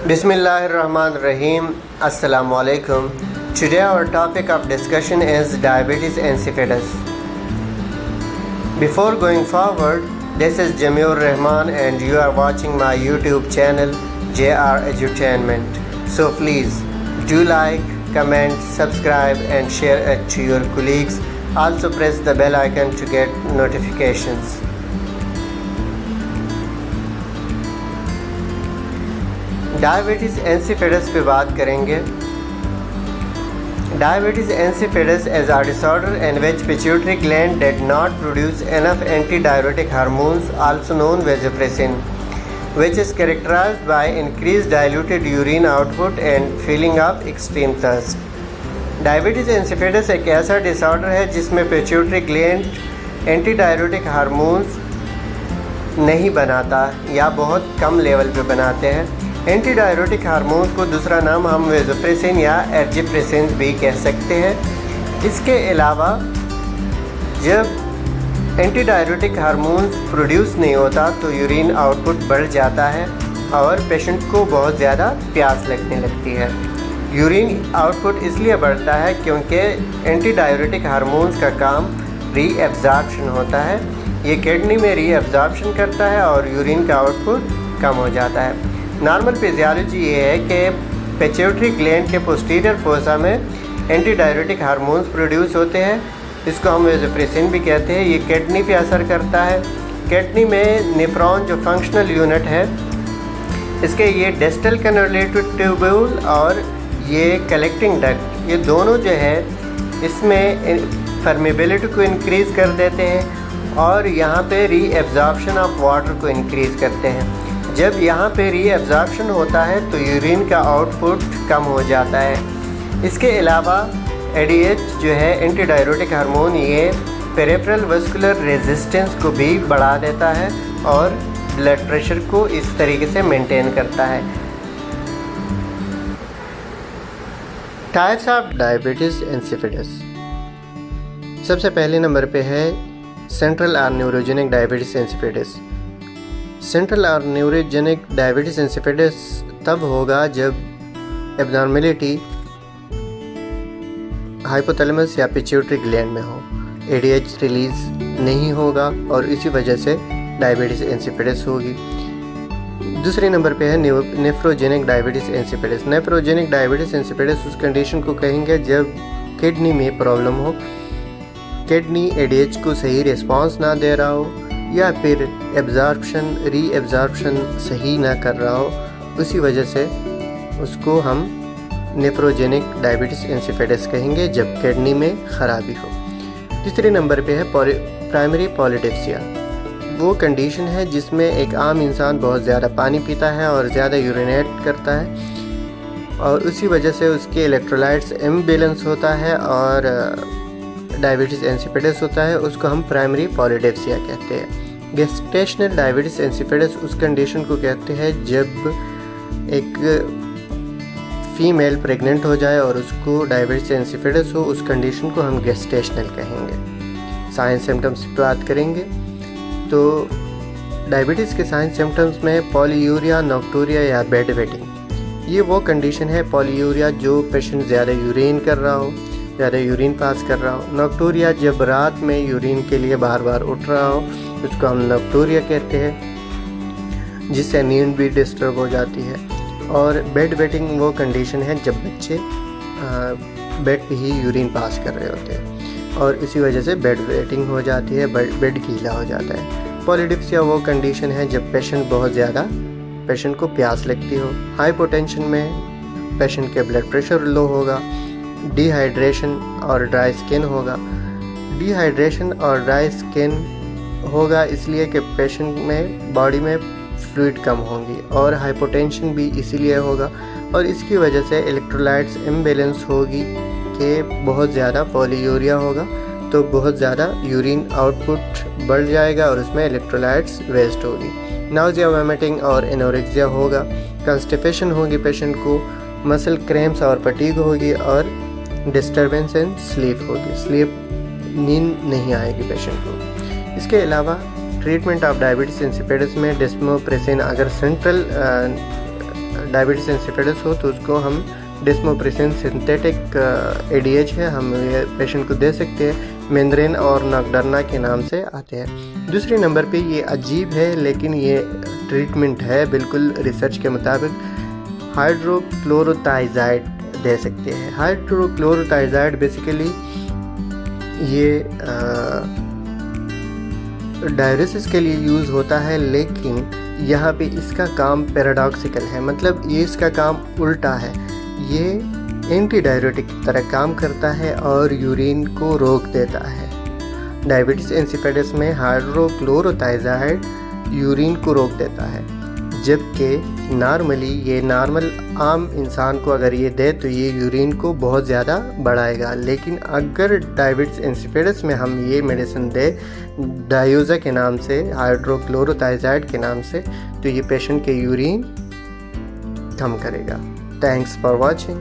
Bismillahirrahmanirrahim. Assalamu alaikum. Today our topic of discussion is diabetes insipidus. Before going forward, this is Jamil Rahman and you are watching my YouTube channel JR Edutainment. So please do like, comment, subscribe and share it to your colleagues. Also press the bell icon to get notifications. Diabetes insipidus पे बात करेंगे। Diabetes insipidus is a disorder in which pituitary gland did not produce enough antidiuretic hormones, also known vasopressin, which is characterized by increased diluted urine output and feeling of extreme thirst. Diabetes insipidus एक ऐसा disorder है जिसमें pituitary gland एंटीडायरेटिक hormones नहीं बनाता या बहुत कम level पे बनाते हैं। एंटीडायरेटिक हार्मोन्स को दूसरा नाम हम वेसोप्रेसिन या एर्जिप्रेसिन भी कह सकते हैं। इसके अलावा जब एंटीडायरेटिक हार्मोन्स प्रोड्यूस नहीं होता तो यूरिन आउटपुट बढ़ जाता है और पेशेंट को बहुत ज़्यादा प्यास लगने लगती है। यूरिन आउटपुट इसलिए बढ़ता है क्योंकि एंटीडायरेटिक हार्मोन्स का काम रीएब्जॉर्प्शन होता है। ये किडनी में रीएब्जॉर्प्शन करता है और यूरिन का आउटपुट कम हो जाता है। नॉर्मल फिजियोलॉजी ये है कि पिट्यूटरी ग्लैंड के पोस्टीरियर फोसा में एंटीडायरेटिक हार्मोन्स प्रोड्यूस होते हैं। इसको हम वेसोप्रेसिन भी कहते हैं। ये किडनी पे असर करता है। किडनी में नेफ्रॉन जो फंक्शनल यूनिट है, इसके ये डिस्टल कन्वोल्यूटेड ट्यूब्यूल और ये कलेक्टिंग डक्ट, ये दोनों जो है इसमें परमेबिलिटी को इंक्रीज़ कर देते हैं और यहाँ पे रीएब्जॉर्प्शन ऑफ वाटर को इंक्रीज़ करते हैं। जब यहाँ पे रीएब्जॉर्प्शन होता है तो यूरिन का आउटपुट कम हो जाता है। इसके अलावा एडीएच जो है एंटीडायरेटिक हार्मोन, ये पेरिफेरल वस्कुलर रेजिस्टेंस को भी बढ़ा देता है और ब्लड प्रेशर को इस तरीके से मेंटेन करता है। Types of diabetes insipidus. सबसे पहले नंबर पे है सेंट्रल और न्यूरोजेनिक डायबिटीज़ इंसिपिडस। सेंट्रल और न्यूरोजेनिक डायबिटीज़ इंसिपिडस तब होगा जब एब्नॉर्मेलिटी हाइपोथैलेमस या पिट्यूटरी ग्लैंड में हो, एडीएच रिलीज नहीं होगा और इसी वजह से डायबिटीज़ इंसिपिडस होगी। दूसरे नंबर पे है nephrogenic diabetes insipidus. Nephrogenic diabetes insipidus उस कंडीशन को कहेंगे जब किडनी में प्रॉब्लम हो, किडनी एडीएच को सही रिस्पांस ना दे रहा हो या फिर रीएब्जॉर्प्शन सही ना कर रहा हो, उसी वजह से उसको हम नेफ्रोजेनिक डायबिटीज़ इंसिपिडस कहेंगे जब किडनी में ख़राबी हो। तीसरे नंबर पे है प्राइमरी पॉलीडिप्सिया। वो कंडीशन है जिसमें एक आम इंसान बहुत ज़्यादा पानी पीता है और ज़्यादा यूरिनेट करता है और उसी वजह से उसके इलेक्ट्रोलाइट्स इम्बैलेंस होता है और डायबिटीज़ इंसिपिडस होता है। उसको हम प्राइमरी पॉलीडिप्सिया कहते हैं। गेस्टेशनल डायबिटीज़ इंसिपिडस उस कंडीशन को कहते हैं जब एक फीमेल प्रेग्नेंट हो जाए और उसको डायबिटीज़ इंसिपिडस हो, उस कंडीशन को हम गेस्टेशनल कहेंगे। साइन सिम्टम्स की बात करेंगे तो डायबिटीज़ के साइन सिम्टम्स में पॉलीयूरिया, नॉक्टूरिया या बेड वेटिंग। ये वो कंडीशन है, पॉलीयूरिया जो पेशेंट ज़्यादा यूरिन कर रहा हो, ज़्यादा यूरिन पास कर रहा हो। नॉक्टूरिया जब रात में यूरिन के लिए बार बार उठ रहा हो, उसको हम नॉक्टूरिया कहते हैं, जिससे नींद भी डिस्टर्ब हो जाती है। और बेड वेटिंग वो कंडीशन है जब बच्चे बेड पे ही यूरिन पास कर रहे होते हैं और इसी वजह से बेड वेटिंग हो जाती है, बेड गीला हो जाता है। पॉलीडिप्सिया वो कंडीशन है जब पेशेंट को प्यास लगती हो। हाइपोटेंशन में पेशेंट के ब्लड प्रेशर लो होगा। डिहाइड्रेशन और ड्राई स्किन होगा। डिहाइड्रेशन और ड्राई स्किन होगा इसलिए कि पेशेंट में बॉडी में फ्लूइड कम होंगी और हाइपोटेंशन भी इसीलिए होगा और इसकी वजह से इलेक्ट्रोलाइट्स इम्बैलेंस होगी कि बहुत ज़्यादा पॉलीयूरिया होगा तो बहुत ज़्यादा यूरिन आउटपुट बढ़ जाएगा और उसमें इलेक्ट्रोलाइट्स वेस्ट होगी। नाउजिया, वोमिटिंग और एनोरेक्सिया होगा। कंस्टिपेशन होगी पेशेंट को, मसल क्रैम्प्स और फटीग होगी और डिस्टर्बेंस इन स्लीप होगी, नींद नहीं आएगी पेशेंट को। इसके अलावा ट्रीटमेंट ऑफ डायबिटीज़ इंसिपिडस में डेस्मोप्रेसिन अगर सेंट्रल डायबिटीज़ इंसिपिडस हो तो उसको हम डेस्मोप्रेसिन सिंथेटिक ADH है, हम ये पेशेंट को दे सकते हैं। मेंद्रेन और नॉक्डर्ना के नाम से आते हैं। दूसरे नंबर पे ये अजीब है लेकिन ये ट्रीटमेंट है बिल्कुल रिसर्च के मुताबिक, हाइड्रोक्लोरोथाइज़ाइड दे सकते हैं। हाइड्रोक्लोरोथाइज़ाइड बेसिकली ये डायलिसिस के लिए यूज़ होता है, लेकिन यहाँ पे इसका काम पैराडॉक्सिकल है, मतलब ये इसका काम उल्टा है। ये एंटी डायरेटिक की तरह काम करता है और यूरिन को रोक देता है। डायबिटीज़ इंसिपिडस में हाइड्रोक्लोरोथाइज़ाइड यूरिन को रोक देता है, जबकि नॉर्मली ये नॉर्मल आम इंसान को अगर ये दे तो ये यूरिन को बहुत ज़्यादा बढ़ाएगा। लेकिन अगर डायबिटीज़ इंसिपिडस में हम ये मेडिसिन दे डायोजा के नाम से, हाइड्रोक्लोरोथाइज़ाइड के नाम से, तो ये पेशेंट के यूरिन कम करेगा। Thanks for watching.